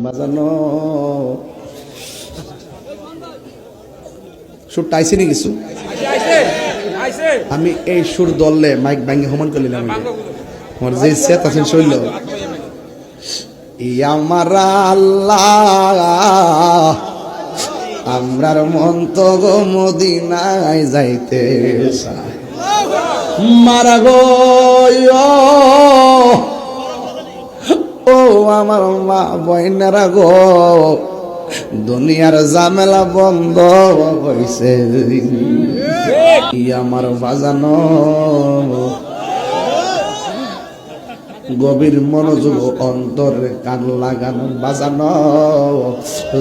বাজানো সুর টাইছে নি কিছু আমি এই সুর দললে মাইক ভাঙে সমান করলাম আমার যে সেট আছেন শৈল আমার আল্লাহ আমরার মন তো গো মদিনায় যাইতে চায় মারা গো ও আমার মা বইনারা গো দুনিয়ার ঝামেলা বন্ধ হইছে আমার বাজানো গভীর মনোযোগ অন্তরে কান লাগানো বাজানো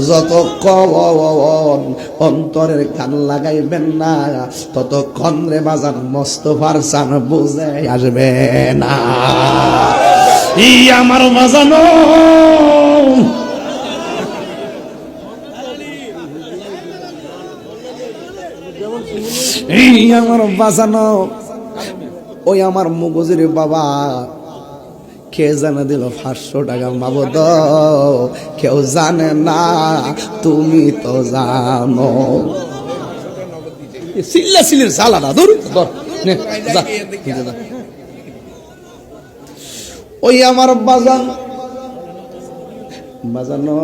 যতক্ষণ অন্তরের কান লাগাইবেন না ততক্ষণ রে বাজান মোস্তফার সান বুঝে আসবে না আমার বাজানো আমার বাজানো ওই আমার মগজের বাবা কে জানা দিল 500 টাকা মাবদ কেউ জানে না তুমি তো জানো সিল্লা সিলের সালানা দূর ওই আমার বাজান বাজানো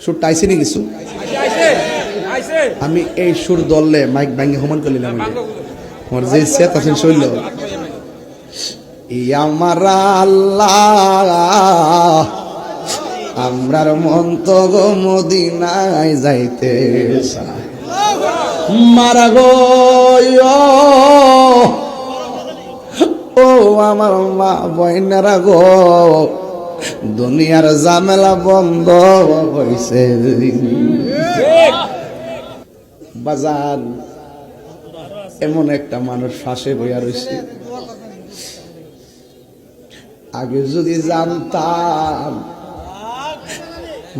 সুর টাইছে নি কিছু আমি এই সুর দললে মাইক ভাঙে সমান করলাম আমার যে সেট আছেন শৈল আমার আল্লাহ আমরার মন তো গো মদিনায় যাইতে চায় মারা গো ও আমার মা বইনারা গো দুনিয়ার ঝামেলা বন্ধ হইছে বাজান এমন একটা মানুষ ফাঁসে বইয়া রয়েছে আগে যদি জানতাম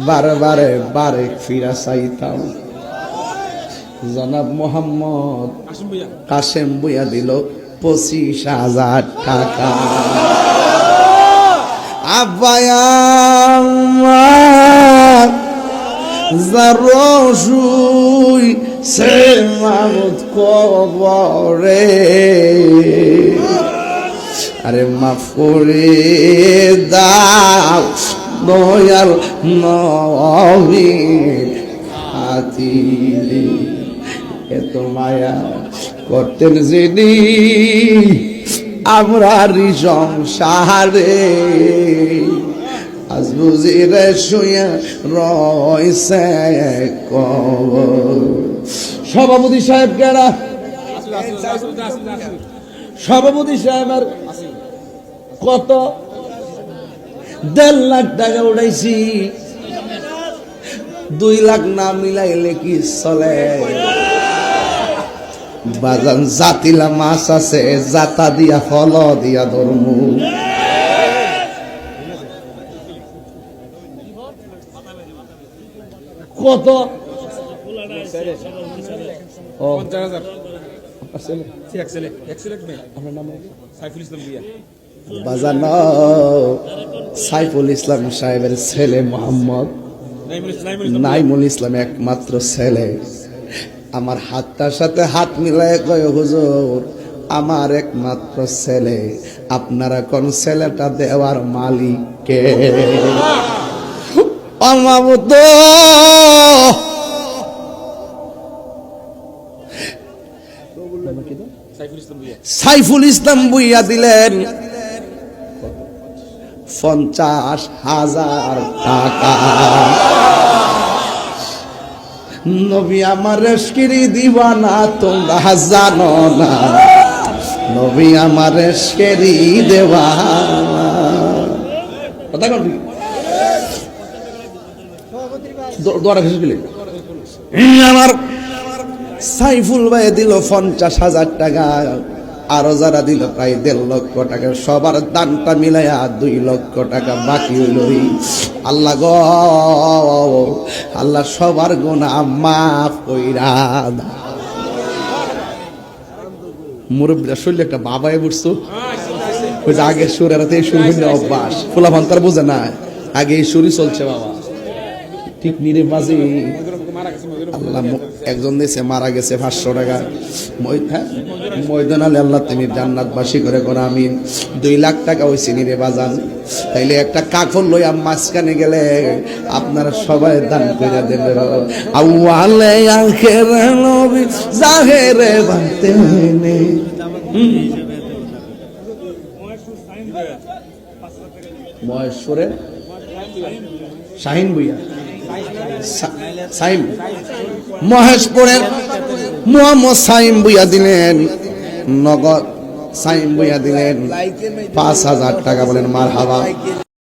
বারে বারে বারে ফিরা চাইতাম জনাব মোহাম্মদ কাশেম বইয়া দিল 25,000 টাকা আব্বায়াম জারশুই সে মামুদ কবরে আরে মাফ করে দাও দয়াল নবী খাতিরে এত মায়া করতেন যিনি আমরা সংসারে আজ বুঝি রে শুয়ে রয়েছে সভাপতি সাহেব কেরা সভাপতি সাহেবের কত 1.5 লাখ টাকা উঠাইছি 2 লাখ না মিলাইলে কি চলে বাজান জাতিলা মাছ আছে জাতা দিয়া ফল দিয়া ধর্ম কত বাজান সাইফুল ইসলাম সাহেবের ছেলে মোহাম্মদ নাইমুল ইসলাম একমাত্র ছেলে আমার হাতটার সাথে হাত মিলায় কয় হুজুর আমার একমাত্র ছেলে আপনারা কোন ছেলেটা দেওয়ার মালিক কে অমাবুত সাইফুল ইসলাম বুইয়া দিলেন 50,000 টাকা নবী আমার এশকেরি দিওয়ানা তোমরা জানো না নবী আমার এশকেরি দেওয়ানা কথা কর দোয়ারা শেষ গেলে আমার সাইফুল ভাই দিল 50,000 টাকা আরো যারা দিল প্রায় 1.5 লক্ষ টাকা সবার দানটা মিলাইয়া 2 লক্ষ টাকা বাকি হইল আল্লাহ গো আল্লাহ সবার গুনাহ মাফ কইরা মুরব্বীরা শরীরে একটা বাবায় বুঝছো ওই যে আগের সুর এরাতে এই সুর হইলে অভ্যাস ফুলা ভান্তার বোঝে না আগে এই সুরই চলছে বাবা ঠিক নিরে বাজে আল্লাহ একজন দেশে মারা গেছে 500 টাকা ময়দান আলে আল্লাহ তুমি জান্নাতবাসী করে করো আমিন 2 লাখ টাকা হইছে নিরে বাজান তাইলে একটা কাফন লইয়া মাঝখানে গেলে আপনারা সবাই দান কইরা দেবে আউয়ালে আখিরে নবী জাহেরে বাতেনে মহেশ্বরে শাহিন ভুইয়া সাইম মহেশপুরের মোহাম্মদ সাইম ভুইয়া দিলেন নগদ সাইম ভুইয়া দিলেন 5,000 টাকা বলেন মারহাবা